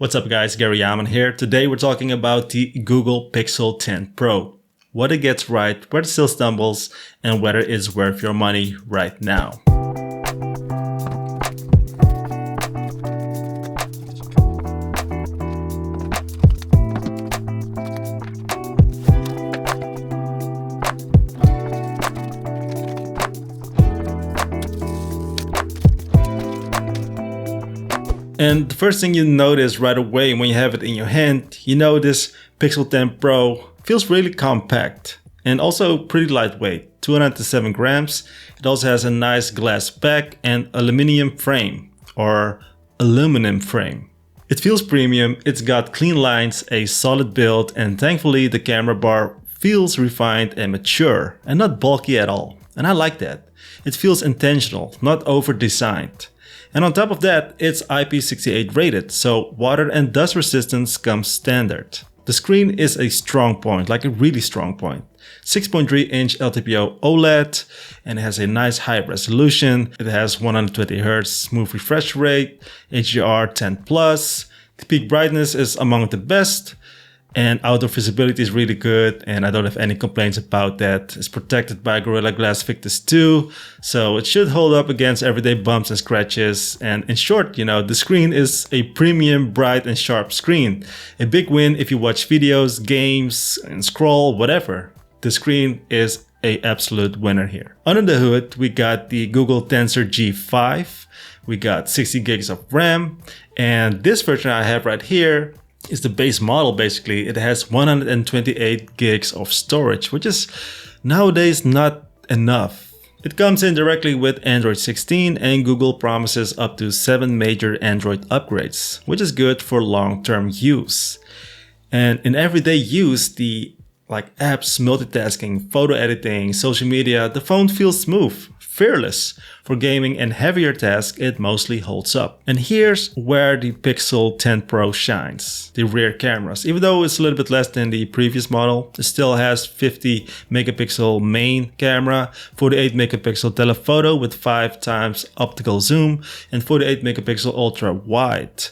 What's up guys, Jahman here. Today we're talking about the Google Pixel 10 Pro. What it gets right, where it still stumbles, and whether it's worth your money right now. And the first thing you notice right away when you have it in your hand, you know this Pixel 10 Pro feels really compact and also pretty lightweight, 207 grams. It also has a nice glass back and aluminum frame. It feels premium, it's got clean lines, a solid build, and thankfully the camera bar feels refined and mature and not bulky at all. And I like that. It feels intentional, not over-designed. And on top of that, it's IP68 rated, so water and dust resistance comes standard. The screen is a strong point, like a really strong point. 6.3-inch LTPO OLED, and it has a nice high resolution. It has 120Hz smooth refresh rate, HDR 10+. The peak brightness is among the best, and outdoor visibility is really good, and I don't have any complaints about that. It's protected by Gorilla Glass Victus 2, so it should hold up against everyday bumps and scratches. And in short, the screen is a premium, bright and sharp screen. A big win if you watch videos, games, and scroll, whatever. The screen is an absolute winner here. Under the hood, we got the Google Tensor G5. We got 60 gigs of RAM, and this version I have right here is the base model. Basically, it has 128 gigs of storage, which is nowadays not enough. It comes in directly with Android 16, and Google promises up to 7 major Android upgrades, which is good for long-term use. And in everyday use, like apps, multitasking, photo editing, social media, the phone feels smooth, fearless. For gaming and heavier tasks, it mostly holds up. And here's where the Pixel 10 Pro shines. The rear cameras. Even though it's a little bit less than the previous model, it still has 50 megapixel main camera, 48 megapixel telephoto with 5x optical zoom, and 48 megapixel ultra wide.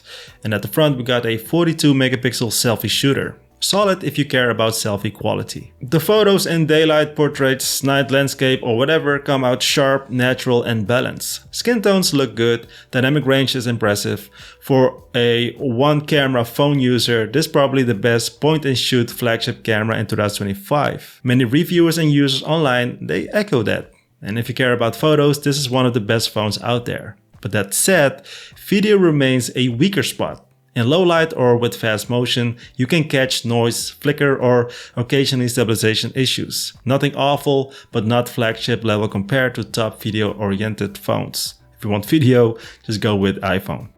And at the front we got a 42 megapixel selfie shooter. Solid if you care about selfie quality. The photos in daylight, portraits, night landscape or whatever come out sharp, natural and balanced. Skin tones look good, dynamic range is impressive. For a one camera phone user, this is probably the best point and shoot flagship camera in 2025. Many reviewers and users online, they echo that. And if you care about photos, this is one of the best phones out there. But that said, video remains a weaker spot. In low light or with fast motion, you can catch noise, flicker or occasionally stabilization issues. Nothing awful, but not flagship level compared to top video oriented phones. If you want video, just go with iPhone.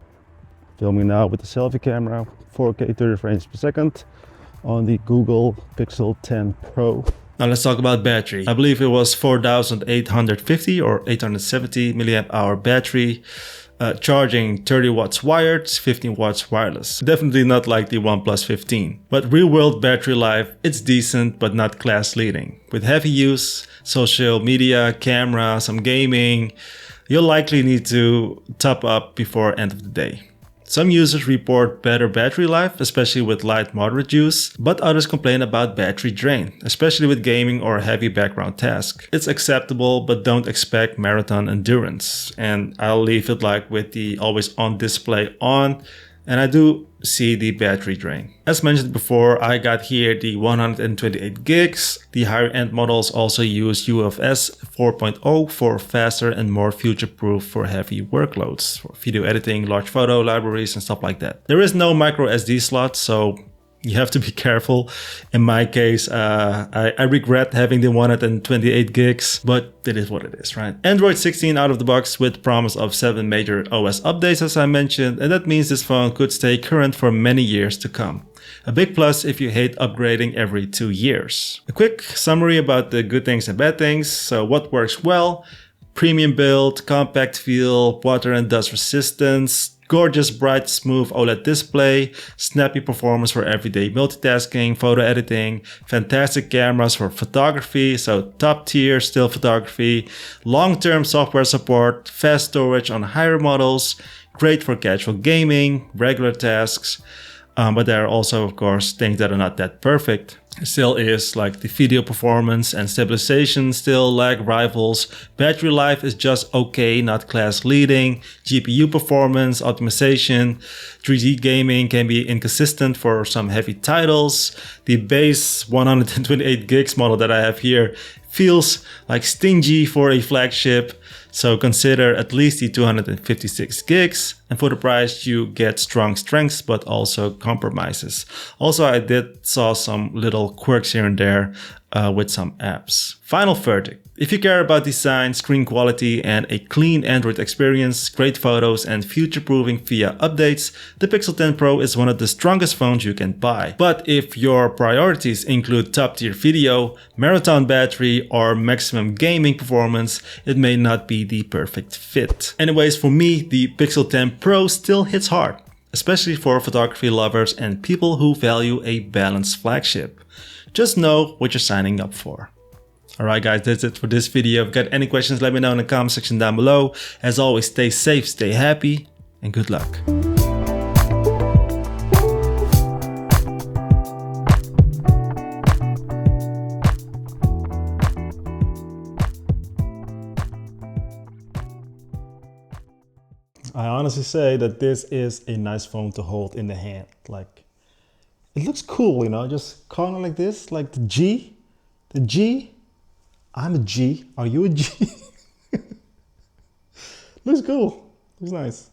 Filming now with the selfie camera, 4K 30 frames per second on the Google Pixel 10 Pro. Now let's talk about battery. I believe it was 4850 or 870 milliamp hour battery. Charging 30 watts wired, 15 watts wireless. Definitely not like the OnePlus 15. But real world battery life, it's decent but not class leading. With heavy use, social media, camera, some gaming, you'll likely need to top up before end of the day. Some users report better battery life, especially with light moderate use, but others complain about battery drain, especially with gaming or heavy background tasks. It's acceptable, but don't expect marathon endurance. And I'll leave it like with the always on display on, and I do see the battery drain. As mentioned before, I got here the 128 gigs. The higher end models also use UFS 4.0 for faster and more future-proof for heavy workloads, for video editing, large photo libraries and stuff like that. There is no micro SD slot, so you have to be careful. In my case, I regret having the 128 gigs, but it is what it is, right? Android 16 out of the box with promise of 7 major OS updates, as I mentioned, and that means this phone could stay current for many years to come. A big plus if you hate upgrading every 2 years. A quick summary about the good things and bad things. So what works well? Premium build, compact feel, water and dust resistance, gorgeous, bright, smooth OLED display, snappy performance for everyday multitasking, photo editing, fantastic cameras for photography, so top tier still photography, long-term software support, fast storage on higher models, great for casual gaming, regular tasks, but there are also, of course, things that are not that perfect. Still is like the video performance and stabilization still lag rivals. Battery life is just okay, not class leading. GPU performance, optimization, 3D gaming can be inconsistent for some heavy titles. The base 128 gigs model that I have here feels like stingy for a flagship. So consider at least the 256 gigs, and for the price you get strong strengths but also compromises. Also, I did saw some little quirks here and there with some apps. Final verdict. If you care about design, screen quality, and a clean Android experience, great photos, and future-proofing via updates, the Pixel 10 Pro is one of the strongest phones you can buy. But if your priorities include top-tier video, marathon battery, or maximum gaming performance, it may not be the perfect fit. Anyways, for me, the Pixel 10 Pro still hits hard, especially for photography lovers and people who value a balanced flagship. Just know what you're signing up for. Alright guys, that's it for this video. If you got any questions, let me know in the comment section down below. As always, stay safe, stay happy, and good luck. I honestly say that this is a nice phone to hold in the hand. Like, it looks cool, you know, just calling it like this, like the G. I'm a G. Are you a G? Looks cool. Looks nice.